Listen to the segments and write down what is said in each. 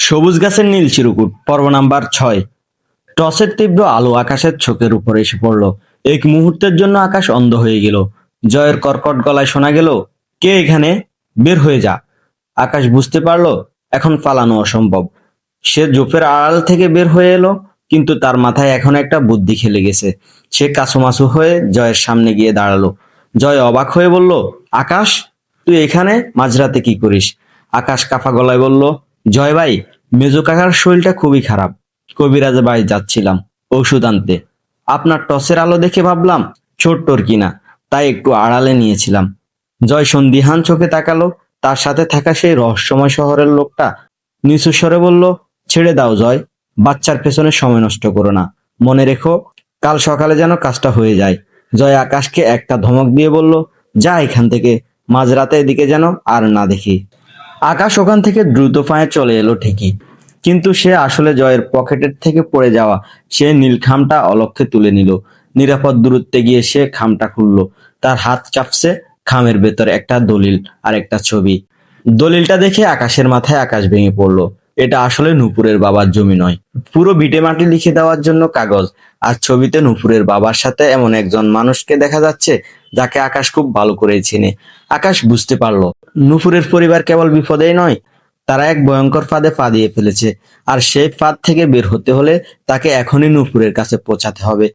সবুজ গাছের নীল চিরকুট পর্ব নাম্বার 6। টসের তীব্র আলো আকাশের চোখের উপর এসে পড়ল। এক মুহূর্তের জন্য আকাশ অন্ধ হয়ে গেল। জয়ের কর্কট গলায় শোনা গেল, কে এখানে? বের হয়ে যা। আকাশ বুঝতে পারল এখন পালানো অসম্ভব। সে ঝোপের আড়াল থেকে বের হয়ে এলো, কিন্তু তার মাথায় এখন একটা বুদ্ধি খেলে গেছে। সে কাছুমাছু হয়ে জয়ের সামনে গিয়ে দাঁড়ালো। জয় অবাক হয়ে বলল, আকাশ, তুই এখানে মাঝরাতে কি করিস? আকাশ কাঁপা গলায় বলল, জয় ভাই, মেজো কাকার শরীরটা খুবই খারাপ। কবিরাজের বাড়ি যাচ্ছিলাম ঔষধ আনতে। আপনার টসের আলো দেখে ভাবলাম ছোট্টর কিনা, তাই একটু আড়ালে নিয়েছিলাম। জয় সন্দিহান চোখে তাকালো। তার সাথে থাকা সেই রহস্যময় শহরের লোকটা নিচু স্বরে বলল, ছেড়ে দাও জয়, বাচ্চার পেছনে সময় নষ্ট করো না। মনে রেখো, কাল সকালে যেন কাজটা হয়ে যায়। জয় আকাশকে একটা ধমক দিয়ে বলল, যা এখান থেকে, মাঝরাতে এদিকে যেন আর না দেখি। আকাশ ওখান থেকে দ্রুত পায়ে চলে এলো ঠিকই, কিন্তু সে আসলে জয়ের পকেটের থেকে পড়ে যাওয়া সে নীল খামটা অলক্ষে তুলে নিল। নিরাপদ দূরত্বে গিয়ে সে খামটা খুলল। তার হাত চাপছে খামের ভেতরে একটা দলিল আর একটা ছবি। দলিলটা দেখে আকাশের মাথায় আকাশ ভেঙে পড়লো। এটা আসলে নূপুরের বাবার জমি নয়, পুরো ভিটে মাটি লিখে দেওয়ার জন্য কাগজ। আর ছবিতে নূপুরের বাবার সাথে এমন একজন মানুষকে দেখা যাচ্ছে যাকে আকাশ খুব ভালো করে চেনে। আকাশ বুঝতে পারলো নূপুরের পরিবার কেবল বিপদেই নয়, তারা এক ভয়ঙ্কর ফাঁদে পা দিয়ে ফেলেছে। আর সেই ফাঁদ থেকে বের হতে হলে তাকে এখনই নূপুরের কাছে পৌঁছাতে হবে।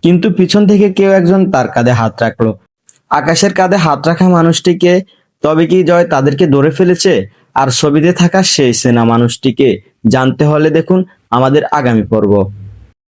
কিন্তু পিছন থেকে কেউ একজন তার কাঁধে হাত রাখলো। আকাশের কাঁধে হাত রাখা মানুষটিকে, তবে কি জয় তাদেরকে ধরে ফেলেছে? আর ছবিতে থাকা সেই চেনা মানুষটিকে জানতে হলে দেখুন আমাদের আগামী পর্ব।